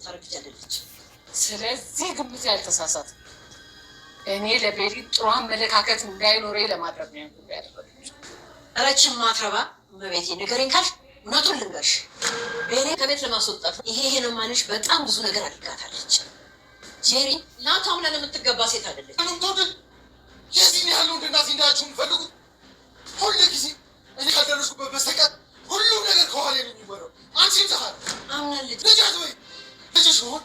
የምታረግ ጃለች። ስለዚህ ግምት ያልተሳሳት እኔ ለቤሪ ጥሩ አመለካከት እንዳይኖረኝ ለማድረግ ነው ጉዳይ ያደረገችው። ረችም ማትረባ መቤቴ ንገረኝ ካልሽ እውነቱን ልንገርሽ፣ ቤሪ ከቤት ለማስወጣት ይሄን ማንሽ በጣም ብዙ ነገር አድርጋታለች። ጄሪ ናቱ አምናን የምትገባ ሴት አይደለች። የዚህ ያህል ወንድናት እንዳያችሁ የምፈልጉት ሁሉ ጊዜ እኔ ካልደረስኩበት በስተቀር ሁሉም ነገር ከኋላ ነው የሚመራው። አንቺም ዛሃል አምናን ልጃት ወይ ልጅሽ ሆን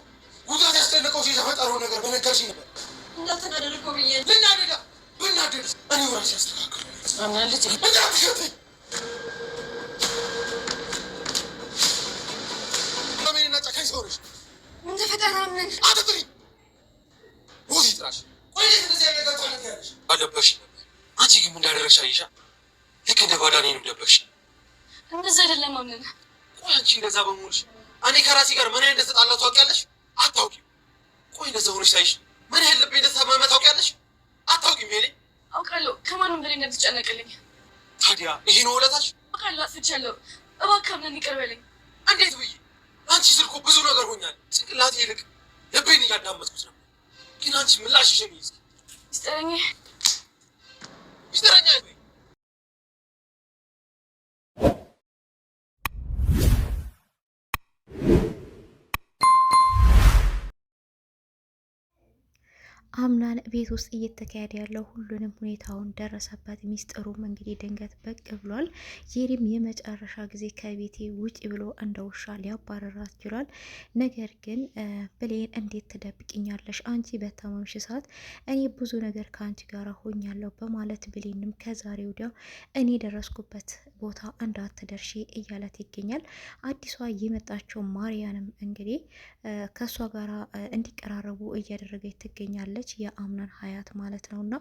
ጉዳት ያስጨነቀው የተፈጠረው ነገር በነገርሽኝ ነበር። እንዳትናደድከው ብዬ ልናደዳ ብናደድ እኔ ራሴ ያስተካክሉ። አምናን ልጅ እንዳትሸተኝ ሜንና ጨካኝ ሰው ነሽ። ምን ተፈጠረ? አምናን አትጥሪ ቦት ይጥራሽ። ቆይ እንደዚህ ነገር ታነጊያለሽ አለበሽ። አንቺ ግን እንዳደረግሽ አይሻ ልክ እንደ ባዳ እኔንም ደበቅሽ። እንደዛ አይደለም አምናን። ቆይ አንቺ እንደዛ በመሆንሽ እኔ ከራሴ ጋር ምን አይነት ተጣላሁ ታውቂያለሽ? አታውቂም። ቆይ እንደዛ ሆነሽ ሳይሽ ምን ያህል ልቤ እንደተሰማመ ታውቂያለሽ? አታውቂም። ሄሌ አውቃለሁ ከማንም በላይ እንደምትጨነቅልኝ። ታዲያ ይሄ ነው ውለታሽ? አውቃለሁ አጥፍቻለሁ። እባክህ አምናን ይቅር በለኝ። እንዴት ብዬ? አንቺ ስልኩ ብዙ ነገር ሆኛል። ጭንቅላቴ ይልቅ ልቤን እያዳመጥኩት ነበር። ግን አንቺ ምላሽሽን ይዝ ሚስጥረኛ አምናን ቤት ውስጥ እየተካሄደ ያለው ሁሉንም ሁኔታውን ደረሰበት። ሚስጥሩም እንግዲህ ድንገት በቅ ብሏል። ጄሪም የመጨረሻ ጊዜ ከቤቴ ውጭ ብሎ እንደ ውሻ ሊያባረራት ችሏል። ነገር ግን ብሌን እንዴት ትደብቅኛለሽ? አንቺ በታመምሽ ሰዓት እኔ ብዙ ነገር ከአንቺ ጋር ሆኛለሁ በማለት ብሌንም ከዛሬ ወዲያ እኔ ደረስኩበት ቦታ እንዳትደርሺ እያለት ይገኛል። አዲሷ የመጣችው ማርያንም እንግዲህ ከእሷ ጋር እንዲቀራረቡ እያደረገች ትገኛለች። የአምናን ሀያት ማለት ነው። እና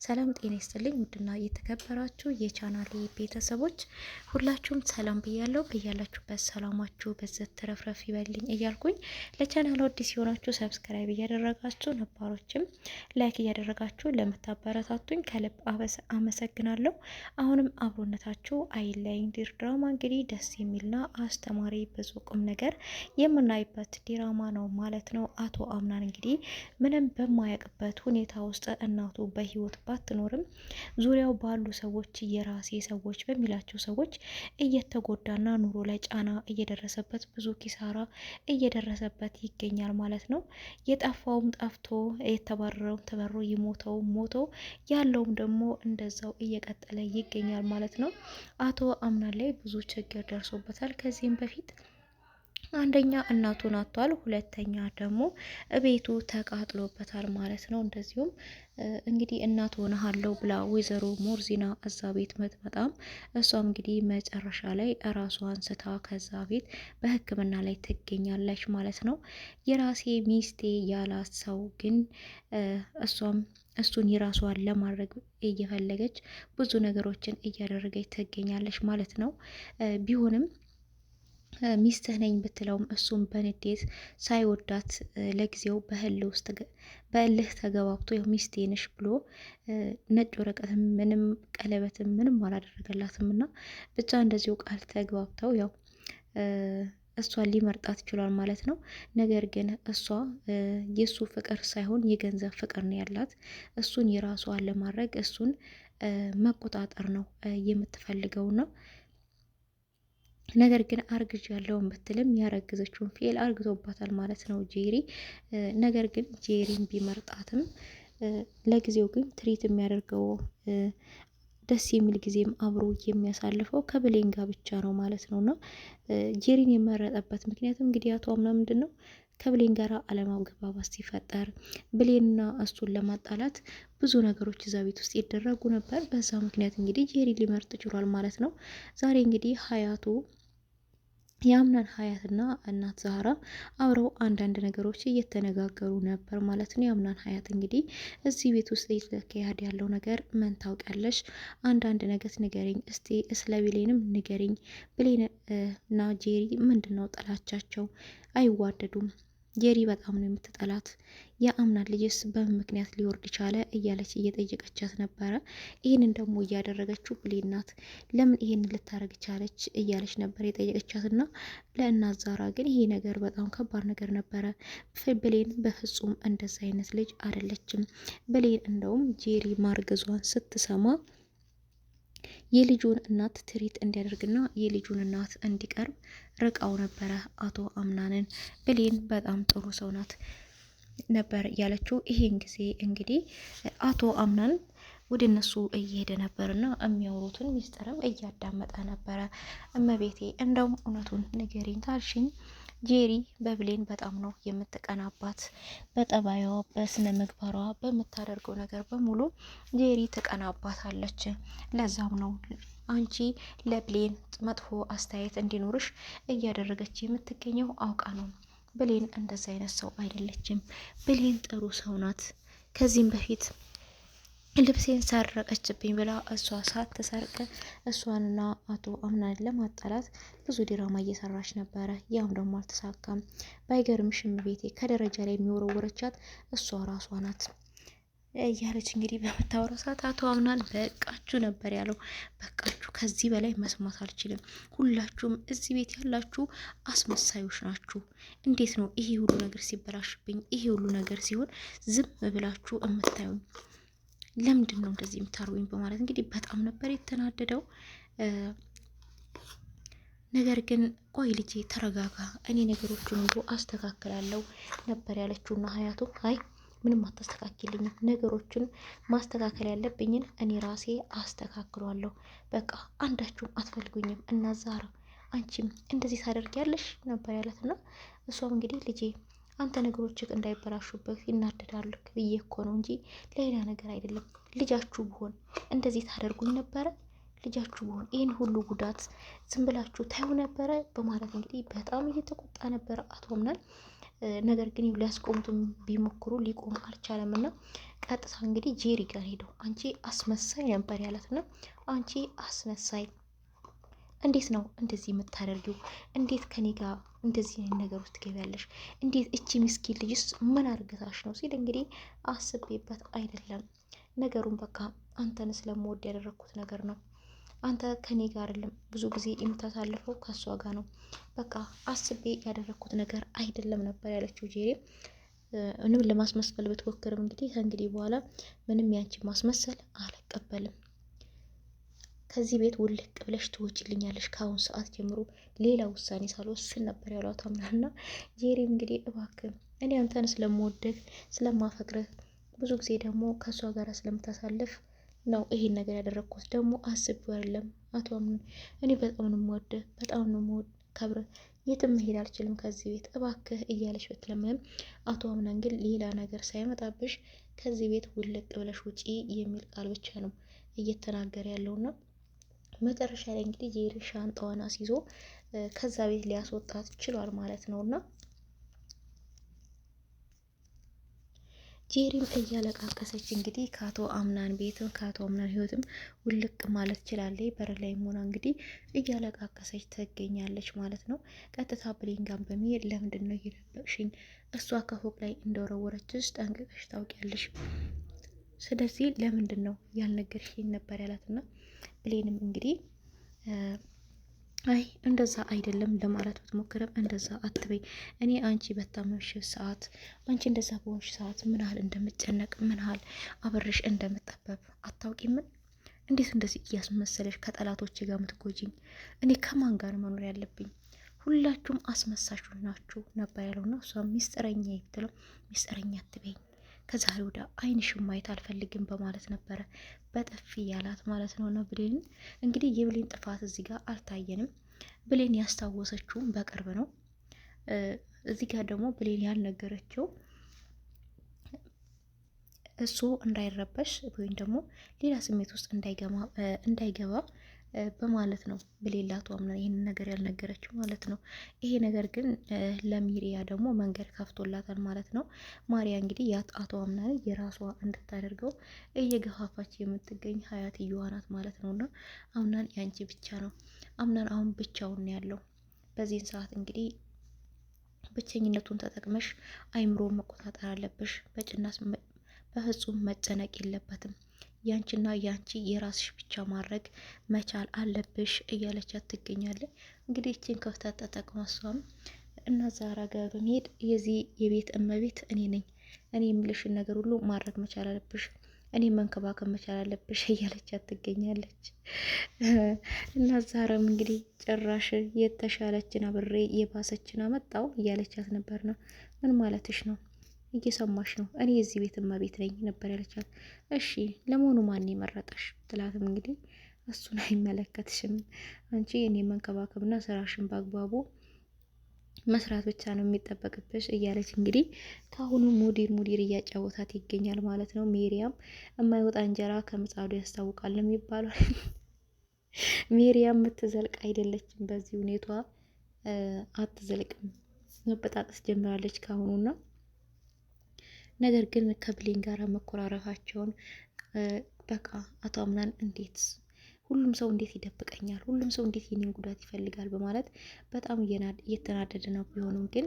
ሰላም ጤና ይስጥልኝ ውድና እየተከበራችሁ የቻናሌ ቤተሰቦች ሁላችሁም ሰላም ብያለሁ። በያላችሁበት ሰላማችሁ በዘት ተረፍረፍ ይበልኝ እያልኩኝ ለቻናሉ አዲስ የሆናችሁ ሰብስክራይብ እያደረጋችሁ ነባሮችም ላይክ እያደረጋችሁ ለምታበረታቱኝ ከልብ አመሰግናለሁ። አሁንም አብሮነታችሁ አይለይኝ። ድራማ እንግዲህ ደስ የሚልና አስተማሪ ብዙ ቁም ነገር የምናይበት ድራማ ነው ማለት ነው። አቶ አምናን እንግዲህ ምንም በማያውቅ በት ሁኔታ ውስጥ እናቱ በህይወት ባትኖርም ዙሪያው ባሉ ሰዎች የራሴ ሰዎች በሚላቸው ሰዎች እየተጎዳና ኑሮ ላይ ጫና እየደረሰበት ብዙ ኪሳራ እየደረሰበት ይገኛል ማለት ነው። የጠፋውም ጠፍቶ የተባረረውም ተበሮ ይሞተው ሞቶ ያለውም ደግሞ እንደዛው እየቀጠለ ይገኛል ማለት ነው። አቶ አምናን ላይ ብዙ ችግር ደርሶበታል። ከዚህም በፊት አንደኛ እናቱን አጥቷል፣ ሁለተኛ ደግሞ ቤቱ ተቃጥሎበታል ማለት ነው። እንደዚሁም እንግዲህ እናት ሆነሃለሁ ብላ ወይዘሮ ሞርዚና እዛ ቤት መጥመጣም እሷም እንግዲህ መጨረሻ ላይ ራሷን ስታ ከዛ ቤት በሕክምና ላይ ትገኛለች ማለት ነው። የራሴ ሚስቴ ያላት ሰው ግን እሷም እሱን የራሷን ለማድረግ እየፈለገች ብዙ ነገሮችን እያደረገች ትገኛለች ማለት ነው። ቢሆንም ሚስትህ ነኝ ብትለውም እሱም በንዴት ሳይወዳት ለጊዜው በእልህ ተገባብቶ ሚስቴ ነሽ ብሎ ነጭ ወረቀትም ምንም ቀለበትም ምንም አላደረገላትም እና ብቻ እንደዚሁ ቃል ተግባብተው ያው እሷን ሊመርጣት ችሏል ማለት ነው። ነገር ግን እሷ የእሱ ፍቅር ሳይሆን የገንዘብ ፍቅር ነው ያላት። እሱን የራሷን ለማድረግ እሱን መቆጣጠር ነው የምትፈልገው ነው። ነገር ግን አርግዥ ያለውን ብትልም ያረግዘችውን ፊል አርግዞባታል ማለት ነው ጄሪ። ነገር ግን ጄሪን ቢመርጣትም ለጊዜው ግን ትሪት የሚያደርገው ደስ የሚል ጊዜም አብሮ የሚያሳልፈው ከብሌን ጋር ብቻ ነው ማለት ነውና ጄሪን የመረጠበት ምክንያቱም እንግዲህ አቶ አምና ምንድነው ከብሌን ጋር አለመግባባት ሲፈጠር ብሌንና እሱን ለማጣላት ብዙ ነገሮች እዛ ቤት ውስጥ ይደረጉ ነበር። በዛ ምክንያት እንግዲህ ጄሪ ሊመርጥ ችሏል ማለት ነው። ዛሬ እንግዲህ ሀያቱ የአምናን ሀያትና እናት ዛህራ አብረው አንዳንድ ነገሮች እየተነጋገሩ ነበር ማለት ነው። የአምናን ሀያት እንግዲህ እዚህ ቤት ውስጥ እየተካሄደ ያለው ነገር ምን ታውቂያለሽ? አንዳንድ ነገር ንገሪኝ እስቲ፣ ስለ ብሌንም ንገሪኝ። ብሌን እና ጄሪ ምንድነው ጥላቻቸው? አይዋደዱም ጄሪ በጣም ነው የምትጠላት። የአምናን ልጅስ በምን ምክንያት ሊወርድ ቻለ እያለች እየጠየቀቻት ነበረ። ይህንን ደግሞ እያደረገችው ብሌን ናት። ለምን ይህንን ልታረግ ቻለች እያለች ነበር የጠየቀቻትና ለእናት ዛራ ግን ይሄ ነገር በጣም ከባድ ነገር ነበረ። ብሌን በፍጹም እንደዛ አይነት ልጅ አይደለችም። ብሌን እንደውም ጄሪ ማርገዟን ስትሰማ የልጁን እናት ትሪት እንዲያደርግና የልጁን እናት እንዲቀርብ ርቃው ነበረ አቶ አምናንን። ብሌን በጣም ጥሩ ሰው ናት ነበር ያለችው። ይሄን ጊዜ እንግዲህ አቶ አምናን ወደ እነሱ እየሄደ ነበርና የሚያወሩትን ሚስጥርም እያዳመጠ ነበረ። እመቤቴ እንደውም እውነቱን ንገሪኝ ታልሽኝ ጄሪ በብሌን በጣም ነው የምትቀናባት። በጠባይዋ፣ በስነ ምግባሯ፣ በምታደርገው ነገር በሙሉ ጄሪ ትቀናባታለች። ለዛም ነው አንቺ ለብሌን መጥፎ አስተያየት እንዲኖርሽ እያደረገች የምትገኘው አውቃ ነው። ብሌን እንደዛ አይነት ሰው አይደለችም። ብሌን ጥሩ ሰው ናት። ከዚህም በፊት ልብሴን ሰረቀችብኝ ብላ እሷ ሳትሰርቅ እሷንና አቶ አምናን ለማጣላት ብዙ ድራማ እየሰራች ነበረ። ያም ደግሞ አልተሳካም። ባይገርምሽም ቤቴ ከደረጃ ላይ የሚወረወረቻት እሷ ራሷ ናት እያለች እንግዲህ በምታወራ ሰዓት አቶ አምናን በቃችሁ ነበር ያለው። በቃችሁ፣ ከዚህ በላይ መስማት አልችልም። ሁላችሁም እዚህ ቤት ያላችሁ አስመሳዮች ናችሁ። እንዴት ነው ይሄ ሁሉ ነገር ሲበላሽብኝ፣ ይሄ ሁሉ ነገር ሲሆን ዝም ብላችሁ የምታዩኝ? ለምንድን ነው እንደዚህ የምታርጉኝ? በማለት እንግዲህ በጣም ነበር የተናደደው። ነገር ግን ቆይ ልጄ ተረጋጋ፣ እኔ ነገሮችን ሁሉ አስተካክላለሁ ነበር ያለችውና ሀያቱ አይ ምንም አታስተካክልኝም፣ ነገሮችን ማስተካከል ያለብኝን እኔ ራሴ አስተካክሏለሁ። በቃ አንዳችሁም አትፈልጉኝም እና ዛራ አንቺም እንደዚህ ታደርጊያለሽ ነበር ያለትና እሷም እንግዲህ ልጄ አንተ ነገሮችህ እንዳይበላሹብህ ይናደዳሉ ብዬ እኮ ነው እንጂ ሌላ ነገር አይደለም። ልጃችሁ ብሆን እንደዚህ ታደርጉኝ ነበረ? ልጃችሁ ብሆን ይህን ሁሉ ጉዳት ዝም ብላችሁ ታዩ ነበረ? በማለት እንግዲህ በጣም እየተቆጣ ነበረ አቶ አምናን። ነገር ግን ሊያስቆሙትም ቢሞክሩ ሊቆም አልቻለም እና ቀጥታ እንግዲህ ጄሪ ጋር ሄደው አንቺ አስመሳይ ነበር ያላትና አንቺ አስመሳይ እንዴት ነው እንደዚህ የምታደርጊው? እንዴት ከኔ ጋር እንደዚህ ነገር ውስጥ ትገቢያለሽ? እንዴት እቺ ምስኪን ልጅስ ምን አርገታሽ ነው ሲል እንግዲህ አስቤበት አይደለም ነገሩን በቃ አንተን ስለምወድ ያደረኩት ነገር ነው። አንተ ከኔ ጋር አይደለም ብዙ ጊዜ የምታሳልፈው ከሷ ጋር ነው። በቃ አስቤ ያደረኩት ነገር አይደለም ነበር ያለችው ጄሪ። ምንም ለማስመሰል ብትሞክርም እንግዲህ ከእንግዲህ በኋላ ምንም ያንቺ ማስመሰል አልቀበልም። ከዚህ ቤት ውልቅ ብለሽ ትወጪልኛለሽ ከአሁን ሰዓት ጀምሮ ሌላ ውሳኔ ሳልወስን ነበር ያሏት አምናና ጄሪም እንግዲህ እባክህ እኔ አንተን ስለምወደህ ስለማፈቅርህ ብዙ ጊዜ ደግሞ ከእሷ ጋር ስለምታሳልፍ ነው ይሄን ነገር ያደረግኩት። ደግሞ አስቤው አይደለም አቶ አምናን፣ እኔ በጣም ነው የምወደህ፣ በጣም ነው የምከብርህ፣ የትም መሄድ አልችልም ከዚህ ቤት እባክህ እያለች ብትለምንም አቶ አምናን ግን ሌላ ነገር ሳይመጣብሽ ከዚህ ቤት ውልቅ ብለሽ ውጪ የሚል ቃል ብቻ ነው እየተናገረ ያለውና መጨረሻ ላይ እንግዲህ ጄሪ ሻንጣዋን አስይዞ ከዛ ቤት ሊያስወጣት ችሏል ማለት ነውና ጄሪም እያለቃቀሰች እንግዲህ ከአቶ አምናን ቤትም ከአቶ አምናን ህይወትም ውልቅ ማለት ችላለች። በር ላይ ሆና እንግዲህ እያለቃቀሰች ትገኛለች ማለት ነው። ቀጥታ ብሌን ጋር በመሄድ ለምንድን ነው የደበቅሽኝ? እሷ ከፎቅ ላይ እንደወረወረችሽ ጠንቅቀሽ ታውቂያለሽ። ስለዚህ ለምንድን ነው ያልነገርሽኝ ነበር ያላትና ብሌንም እንግዲህ አይ እንደዛ አይደለም ለማለት ብትሞክርም እንደዛ አትበይ። እኔ አንቺ በታመምሽ ሰዓት አንቺ እንደዛ በሆንሽ ሰዓት ምን ያህል እንደምጨነቅ ምን ያህል አብሬሽ እንደምጠበብ አታውቂምን? እንዴት እንደዚህ እያስመሰለሽ ከጠላቶች ጋር ምትጎጂኝ? እኔ ከማን ጋር መኖር ያለብኝ? ሁላችሁም አስመሳሾች ናችሁ ነበር ያለውና እሷ ሚስጥረኛ ይብትለው ሚስጥረኛ አትበይኝ ከዛሬ ወደ አይንሽም ማየት አልፈልግም በማለት ነበረ በጥፊ ያላት ማለት ነው። እና ብሌን እንግዲህ የብሌን ጥፋት እዚህ ጋር አልታየንም። ብሌን ያስታወሰችውም በቅርብ ነው። እዚህ ጋር ደግሞ ብሌን ያልነገረችው እሱ እንዳይረበሽ ወይም ደግሞ ሌላ ስሜት ውስጥ እንዳይገባ በማለት ነው ብሌን ለአቶ አምናን ይህንን ነገር ያልነገረችው ማለት ነው። ይሄ ነገር ግን ለሚሪያ ደግሞ መንገድ ከፍቶላታል ማለት ነው። ማሪያ እንግዲህ አቶ አምናን የራሷ እንድታደርገው እየገፋፋች የምትገኝ ሀያትየዋ ናት ማለት ነው። እና አምናን ያንቺ ብቻ ነው። አምናን አሁን ብቻውን ያለው በዚህን ሰዓት እንግዲህ ብቸኝነቱን ተጠቅመሽ አይምሮን መቆጣጠር አለብሽ። በፍጹም መጨነቅ የለበትም። ያንቺና ያንቺ የራስሽ ብቻ ማድረግ መቻል አለብሽ እያለቻት ትገኛለች። እንግዲህ እችን ክፍተት ተጠቅማ እሷም እና ዛራ ጋር በመሄድ የዚህ የቤት እመቤት እኔ ነኝ፣ እኔ የምልሽን ነገር ሁሉ ማድረግ መቻል አለብሽ፣ እኔ መንከባከብ መቻል አለብሽ እያለቻት ትገኛለች። እና ዛራም እንግዲህ ጭራሽ የተሻለችን አብሬ የባሰችን አመጣው እያለቻት ነበርና ምን ማለትሽ ነው? እየሰማሽ ነው? እኔ የዚህ ቤት እመቤት ነኝ ነበር ያለቻት። እሺ ለመሆኑ ማን የመረጠሽ? ትላትም እንግዲህ እሱን አይመለከትሽም፣ አንቺ እኔ መንከባከብና ስራሽን በአግባቡ መስራት ብቻ ነው የሚጠበቅብሽ እያለች እንግዲህ ከአሁኑ ሙዲር እያጫወታት ይገኛል ማለት ነው። ሜሪያም የማይወጣ እንጀራ ከምጣዱ ያስታውቃል ነው የሚባለው። ሜሪያም የምትዘልቅ አይደለችም፣ በዚህ ሁኔቷ አትዘልቅም፣ መበጣጠስ ጀምራለች ካሁኑና ነገር ግን ከብሌን ጋር መኮራረፋቸውን በቃ አቶ አምናን እንዴት ሁሉም ሰው እንዴት ይደብቀኛል፣ ሁሉም ሰው እንዴት የኔን ጉዳት ይፈልጋል በማለት በጣም እየተናደደ ነው። ቢሆንም ግን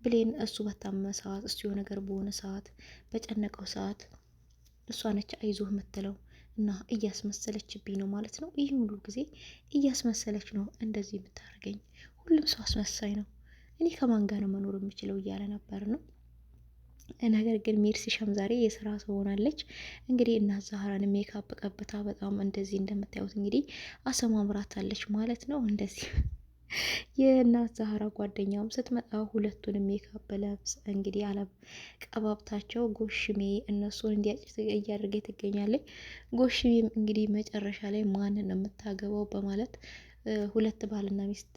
ብሌን እሱ በታመመ ሰዓት፣ እሱ የሆነ ነገር በሆነ ሰዓት፣ በጨነቀው ሰዓት እሷ ነች አይዞህ የምትለው እና እያስመሰለችብኝ ነው ማለት ነው። ይህ ሁሉ ጊዜ እያስመሰለች ነው እንደዚህ የምታደርገኝ፣ ሁሉም ሰው አስመሳይ ነው፣ እኔ ከማን ጋር ነው መኖር የምችለው እያለ ነበር ነው። ነገር ግን ሜርሲሻም ዛሬ የስራ ሰው ሆናለች። እንግዲህ እናት ዛህራን ሜካፕ ቀብታ በጣም እንደዚህ እንደምታዩት እንግዲህ አሰማምራታለች ማለት ነው። እንደዚህ የእናት ዛህራ ጓደኛውም ስትመጣ ሁለቱንም ሜካፕ ለብስ እንግዲህ አለም ቀባብታቸው ጎሽሜ እነሱን እንዲያጭ እያደረገ ትገኛለች። ጎሽሜም እንግዲህ መጨረሻ ላይ ማንን ነው የምታገባው በማለት ሁለት ባልና ሚስት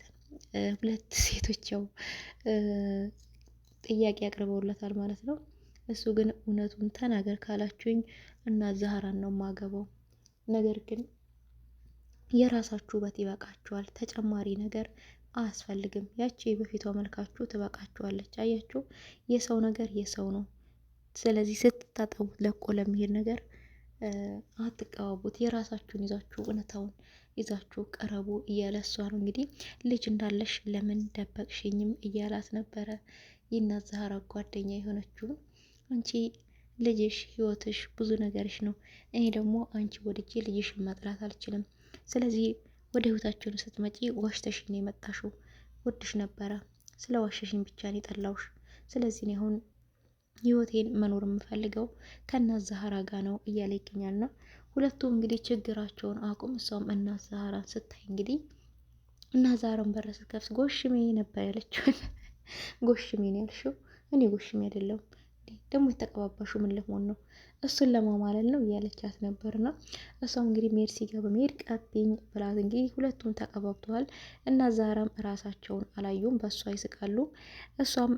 ሁለት ሴቶች ያው ጥያቄ ያቅርበውለታል ማለት ነው። እሱ ግን እውነቱን ተናገር ካላችሁኝ እና ዛህራን ነው ማገባው፣ ነገር ግን የራሳችሁ ውበት ይበቃችኋል፣ ተጨማሪ ነገር አያስፈልግም፣ ያቺ በፊቷ መልካችሁ ትበቃችኋለች። አያችሁ፣ የሰው ነገር የሰው ነው። ስለዚህ ስትታጠቡት ለቆ ለሚሄድ ነገር አትቀባቡት፣ የራሳችሁን ይዛችሁ እውነታውን ይዛችሁ ቀረቡ እያለ እሷ ነው እንግዲህ ልጅ እንዳለሽ ለምን ደበቅሽኝም እያላት ነበረ። የእናት ዛህራ ጓደኛ የሆነችውን አንቺ ልጅሽ ህይወትሽ ብዙ ነገርሽ ነው፣ እኔ ደግሞ አንቺ ወድጄ ልጅሽን መጥላት አልችልም። ስለዚህ ወደ ህይወታችን ስትመጪ ዋሽተሽኝ ነው የመጣሽው፣ ወድሽ ነበረ፣ ስለ ዋሸሽኝ ብቻ ነው የጠላውሽ። ስለዚህ እኔ አሁን ህይወቴን መኖር የምፈልገው ከእናት ዛህራ ጋር ነው እያለ ይገኛልና ሁለቱም እንግዲህ ችግራቸውን አቁም። እሷም እናት ዛህራን ስታይ እንግዲህ እናት ዛህራን በር ስትከፍት ጎሽሜ ነበር ያለችው። ጎሽሜ ነው ያልሽው? እኔ ጎሽሜ አይደለም ደግሞ የተቀባባሹ ምን ለመሆን ነው? እሱን ለማማለል ነው እያለቻት ነበርና እሷም እንግዲህ ሜርሲ ጋር በመሄድ ቀጥኝ ብላት እንግዲህ ሁለቱም ተቀባብተዋል። እና ዛህራም ራሳቸውን አላዩም፣ በእሷ ይስቃሉ። እሷም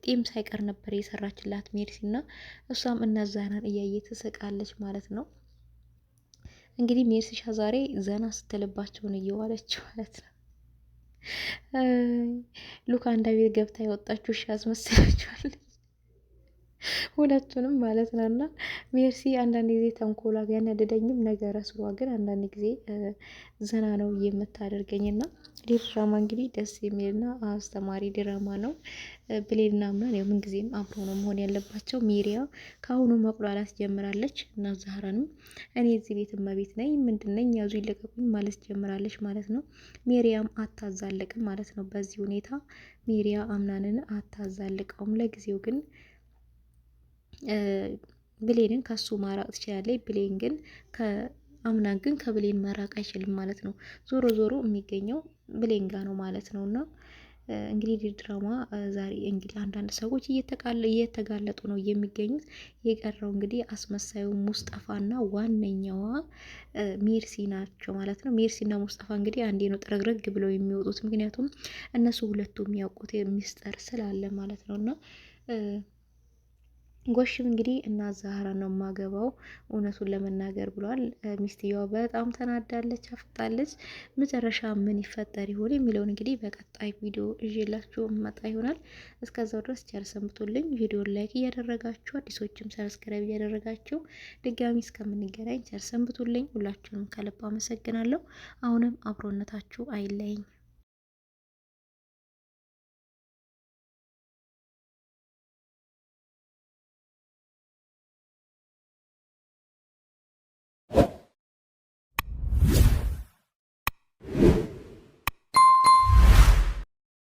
ጢም ሳይቀር ነበር የሰራችላት ሜርሲና እሷም እና ዛህራን እያየ ትስቃለች ማለት ነው። እንግዲህ ሜርሲሻ ዛሬ ዘና ስትልባቸውን እየዋለች ማለት ነው። ሉካንዳ ቤት ገብታ የወጣችሁ እሺ ያስመስላችኋለች ሁለቱንም ማለት ነው። እና ሜርሲ አንዳንድ ጊዜ ተንኮላ ቢያናደደኝም ነገረ ስሯ ግን አንዳንድ ጊዜ ዘና ነው የምታደርገኝና ድራማ እንግዲህ ደስ የሚልና አስተማሪ ድራማ ነው። ብሌንና ምናምን ያው ምን ጊዜም አብሮ ነው መሆን ያለባቸው። ሚሪያ ከአሁኑ መቁላላት ጀምራለች እና ዛህራንም እኔ እዚህ ቤት እመቤት ነኝ ምንድነኝ ያዙ ይለቀቁኝ ማለት ጀምራለች ማለት ነው። ሚሪያም አታዛልቅም ማለት ነው። በዚህ ሁኔታ ሚሪያ አምናንን አታዛልቀውም። ለጊዜው ግን ብሌንን ከሱ ማራቅ ትችላለች። ብሌን ግን አምናን ግን ከብሌን መራቅ አይችልም ማለት ነው። ዞሮ ዞሮ የሚገኘው ብሌን ጋ ነው ማለት ነው። እና እንግዲህ ድራማ ዛሬ እንግዲህ አንዳንድ ሰዎች እየተጋለጡ ነው የሚገኙት። የቀረው እንግዲህ አስመሳዩ ሙስጠፋና ዋነኛዋ ሜርሲ ናቸው ማለት ነው። ሜርሲና ሙስጠፋ እንግዲህ አንዴ ነው ጥረግረግ ብለው የሚወጡት፣ ምክንያቱም እነሱ ሁለቱ የሚያውቁት ሚስጥር ስላለ ማለት ነው። እና ጎሽም እንግዲህ እና ዛህራ ነው ማገባው እውነቱን ለመናገር ብሏል። ሚስትየዋ በጣም ተናዳለች፣ አፍጣለች። መጨረሻ ምን ይፈጠር ይሆን የሚለውን እንግዲህ በቀጣይ ቪዲዮ እዤላችሁ መጣ ይሆናል። እስከዛው ድረስ ቸር ሰንብቱልኝ። ቪዲዮን ላይክ እያደረጋችሁ አዲሶችም ሰብስክራይብ እያደረጋችሁ ድጋሚ እስከምንገናኝ ቸር ሰንብቱልኝ። ሁላችሁንም ከልብ አመሰግናለሁ። አሁንም አብሮነታችሁ አይለየኝ።